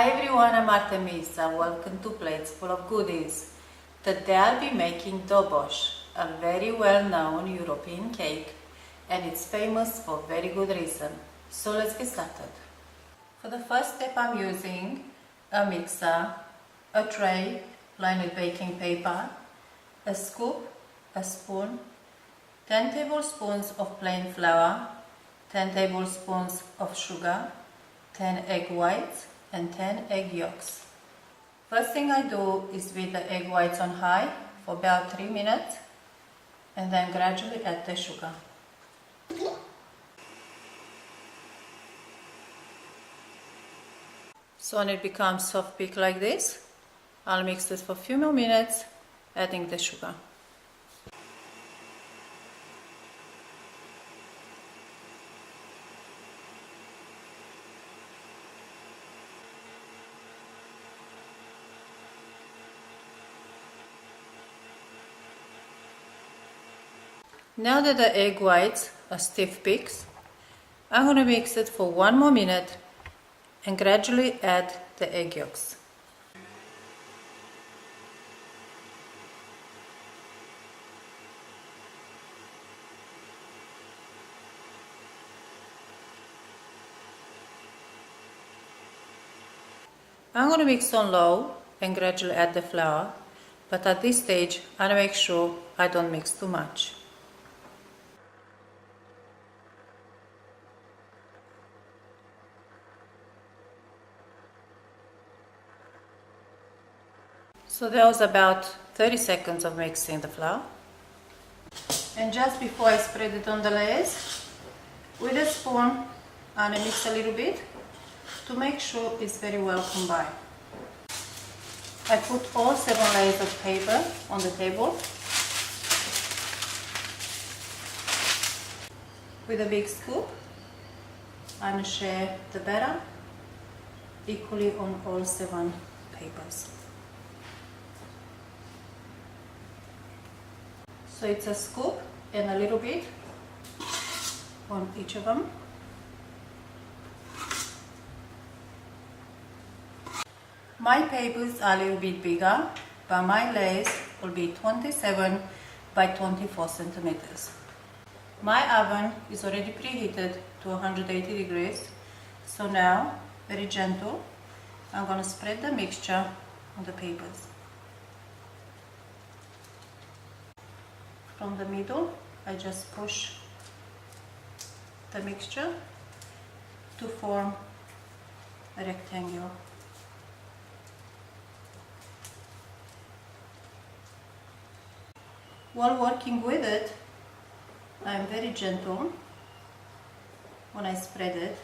Hi everyone, I'm Artemiza. Welcome to Plates Full of Goodies. Today I'll be making Dobos, a very well-known European cake, and it's famous for very good reason. So let's get started. For the first step I'm using a mixer, a tray lined with baking paper, a scoop, a spoon, 10 tablespoons of plain flour, 10 tablespoons of sugar, 10 egg whites, and 10 egg yolks. First thing I do is beat the egg whites on high for about 3 minutes and then gradually add the sugar. So when it becomes soft peak like this, I'll mix this for a few more minutes, adding the sugar. Now that the egg whites are stiff peaks, I'm going to mix it for 1 more minute and gradually add the egg yolks. I'm going to mix on low and gradually add the flour, but at this stage I want to make sure I don't mix too much. So that was about 30 seconds of mixing the flour. And just before I spread it on the layers, with a spoon I'm going to mix a little bit to make sure it's very well combined. I put all 7 layers of paper on the table. With a big scoop, I'm going to share the batter equally on all 7 papers. So it's a scoop and a little bit on each of them. My papers are a little bit bigger, but my layers will be 27 by 24 centimeters. My oven is already preheated to 180 degrees, so now, very gentle, I'm going to spread the mixture on the papers. From the middle, I just push the mixture to form a rectangle. While working with it, I am very gentle when I spread it,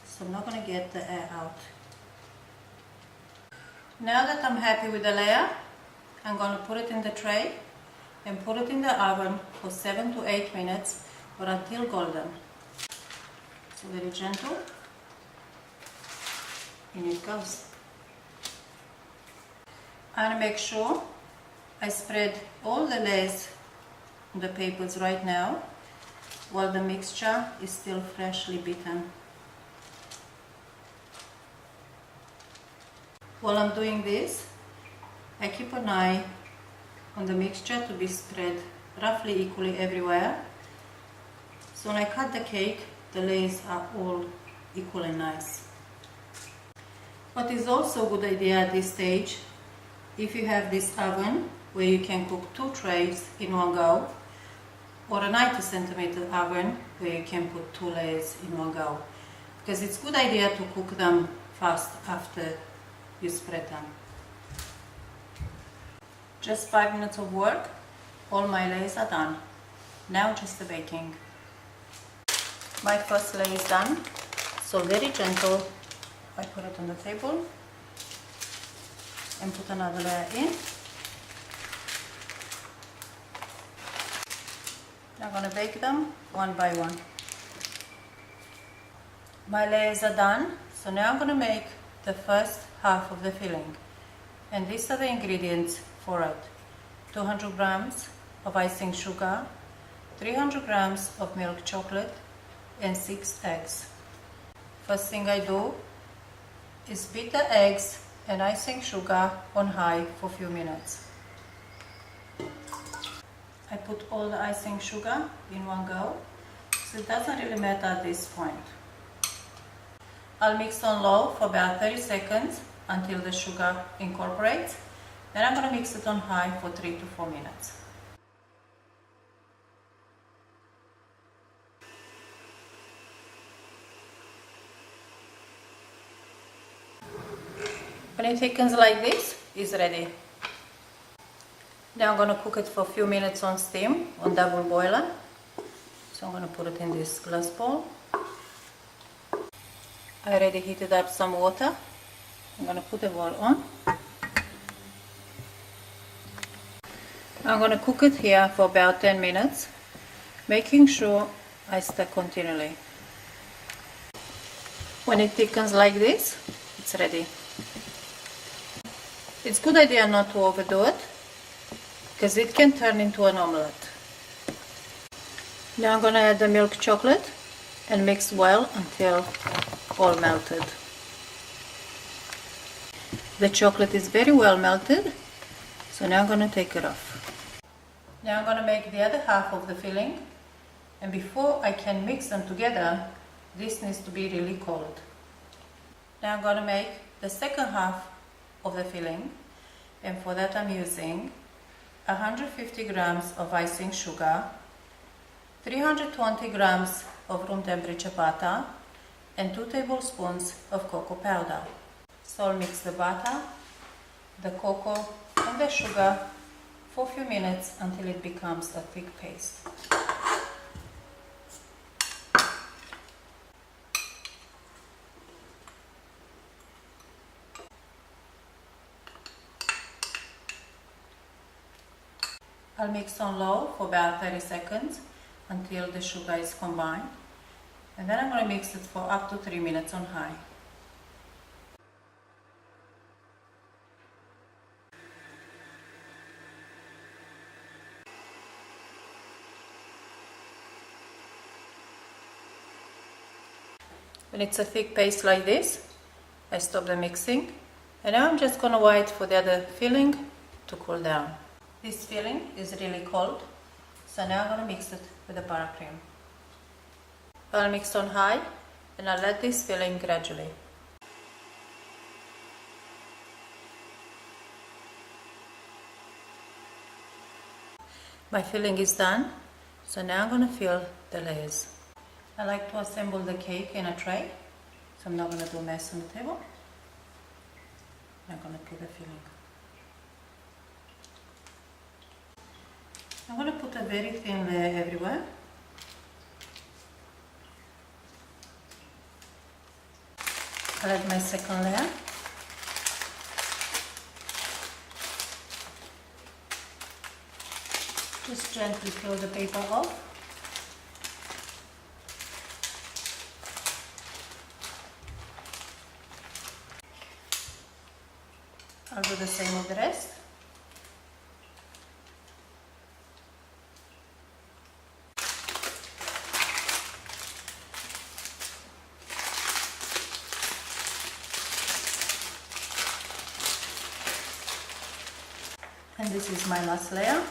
so I'm not going to get the air out. Now that I'm happy with the layer, I'm going to put it in the tray and put it in the oven for 7 to 8 minutes or until golden. So very gentle, in it goes. And make sure I spread all the layers on the papers right now while the mixture is still freshly beaten. While I'm doing this, I keep an eye on the mixture to be spread roughly equally everywhere. So when I cut the cake, the layers are all equally nice. What is also a good idea at this stage, if you have this oven where you can cook 2 trays in one go, or a 90 centimeter oven where you can put 2 layers in one go, because it's a good idea to cook them fast after you spread them. Just 5 minutes of work, all my layers are done. Now just the baking. My first layer is done, so very gentle, I put it on the table and put another layer in. I'm going to bake them one by one. My layers are done, so now I'm going to make the first half of the filling. And these are the ingredients for it. 200 grams of icing sugar, 300 grams of milk chocolate, and 6 eggs. First thing I do is beat the eggs and icing sugar on high for a few minutes. I put all the icing sugar in one go, so it doesn't really matter at this point. I'll mix on low for about 30 seconds until the sugar incorporates. Then I'm going to mix it on high for 3 to 4 minutes. When it thickens like this, it's ready. Now I'm going to cook it for a few minutes on steam, on double boiler. So I'm going to put it in this glass bowl. I already heated up some water. I'm going to put the bowl on. I'm going to cook it here for about 10 minutes, making sure I stir continually. When it thickens like this, it's ready. It's a good idea not to overdo it, because it can turn into an omelette. Now I'm going to add the milk chocolate and mix well until all melted. The chocolate is very well melted, so now I'm going to take it off. Now I'm going to make the other half of the filling, and before I can mix them together, this needs to be really cold. Now I'm going to make the second half of the filling, and for that I'm using 150 grams of icing sugar, 320 grams of room temperature butter, and 2 tablespoons of cocoa powder. So I'll mix the butter, the cocoa and the sugar for a few minutes until it becomes a thick paste. I'll mix on low for about 30 seconds until the sugar is combined, and then I'm going to mix it for up to 3 minutes on high. When it's a thick paste like this, I stop the mixing, and now I'm just going to wait for the other filling to cool down. This filling is really cold, so now I'm going to mix it with the buttercream. I'll mix on high, and I'll let this filling gradually. My filling is done, so now I'm going to fill the layers. I like to assemble the cake in a tray, so I'm not going to do a mess on the table. I'm going to put the filling. I'm going to put a very thin layer everywhere. I'll add my second layer. Just gently peel the paper off. I'll do the same with the rest. And this is my last layer.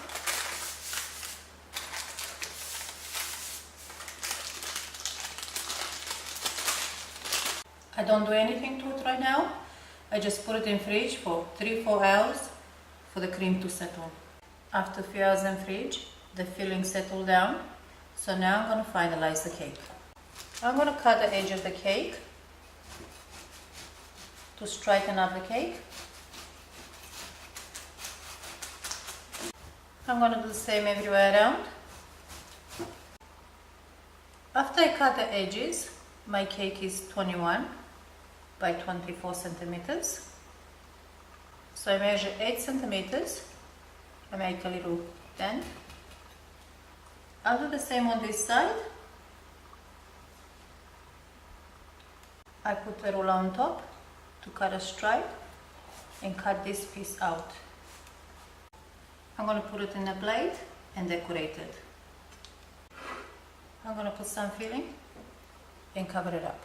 I don't do anything to it right now. I just put it in fridge for 3-4 hours for the cream to settle. After a few hours in fridge, the filling settled down. So now I'm going to finalize the cake. I'm going to cut the edge of the cake to straighten up the cake. I'm going to do the same everywhere around. After I cut the edges, my cake is 21 by 24 centimeters. So I measure 8 centimeters. I make a little dent. I'll do the same on this side. I put the ruler on top to cut a stripe and cut this piece out. I'm going to put it in a plate and decorate it. I'm going to put some filling and cover it up.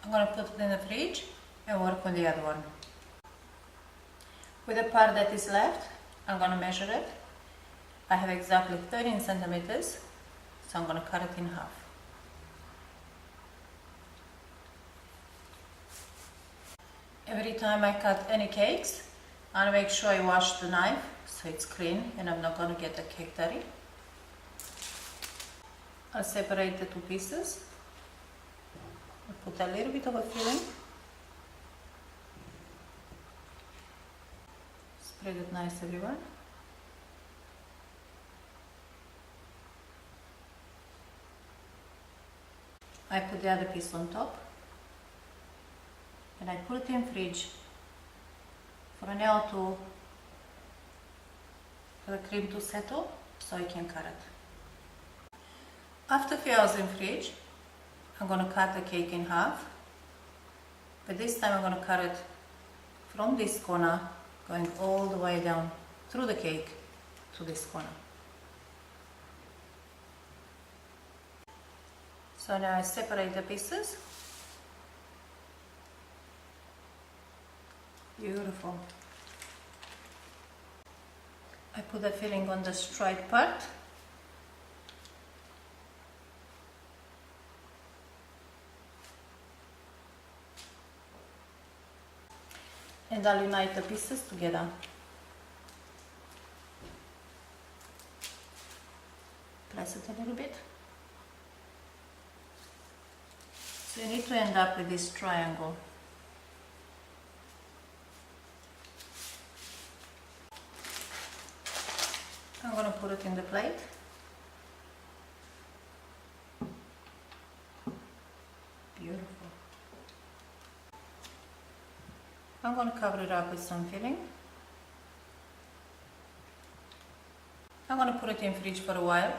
I'm going to put it in the fridge and work on the other one. With the part that is left, I'm going to measure it. I have exactly 13 centimeters, so I'm going to cut it in half. Every time I cut any cakes, I'll make sure I wash the knife so it's clean and I'm not going to get the cake dirty. I'll separate the two pieces. I'll put a little bit of a filling. Spread it nice everywhere. I put the other piece on top and I put it in fridge for an hour or two for the cream to settle so I can cut it. After a few hours in fridge, I'm going to cut the cake in half, but this time I'm going to cut it from this corner going all the way down through the cake to this corner. So now I separate the pieces. Beautiful. I put the filling on the straight part. And I'll unite the pieces together. Press it a little bit. So you need to end up with this triangle. I'm going to put it in the plate. Beautiful. I'm going to cover it up with some filling. I'm going to put it in fridge for a while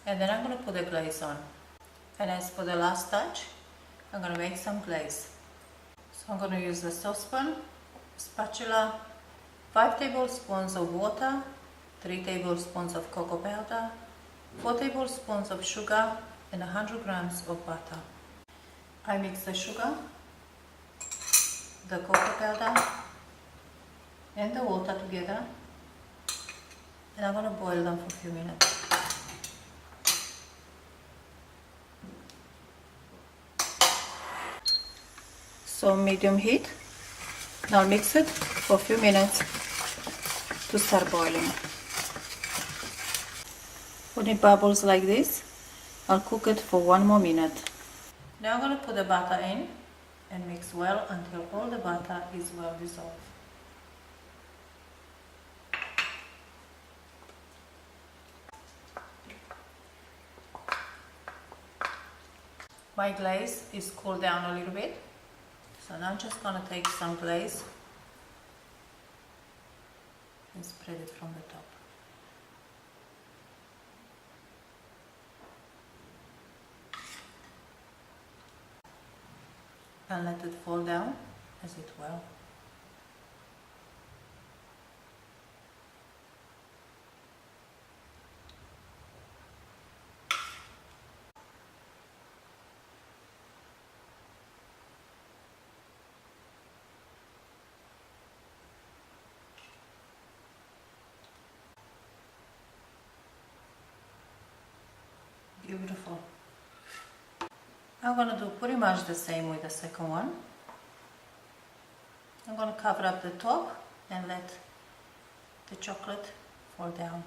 and then I'm going to put the glaze on. And as for the last touch, I'm going to make some glaze. So I'm going to use the saucepan, spatula, 5 tablespoons of water, 3 tablespoons of cocoa powder, 4 tablespoons of sugar and 100 grams of butter. I mix the sugar, the cocoa powder and the water together and I'm going to boil them for a few minutes. So medium heat. Now I'll mix it for a few minutes to start boiling. When it bubbles like this, I'll cook it for 1 more minute. Now I'm going to put the butter in and mix well until all the butter is well dissolved. My glaze is cooled down a little bit, so now I'm just going to take some glaze and spread it from the top. And let it fall down as it will. Beautiful. I'm going to do pretty much the same with the second one. I'm going to cover up the top and let the chocolate fall down.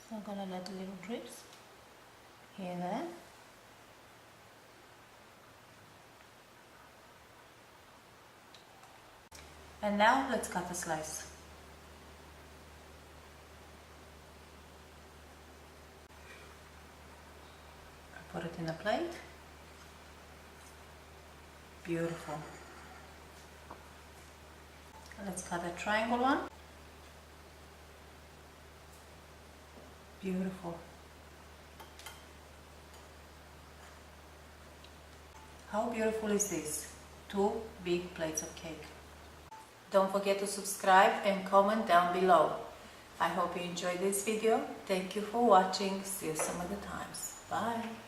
So I'm going to let the little drips here and there. And now let's cut a slice. Put it in a plate. Beautiful. Let's cut a triangle one. Beautiful. How beautiful is this? 2 big plates of cake. Don't forget to subscribe and comment down below. I hope you enjoyed this video. Thank you for watching. See you some other times. Bye.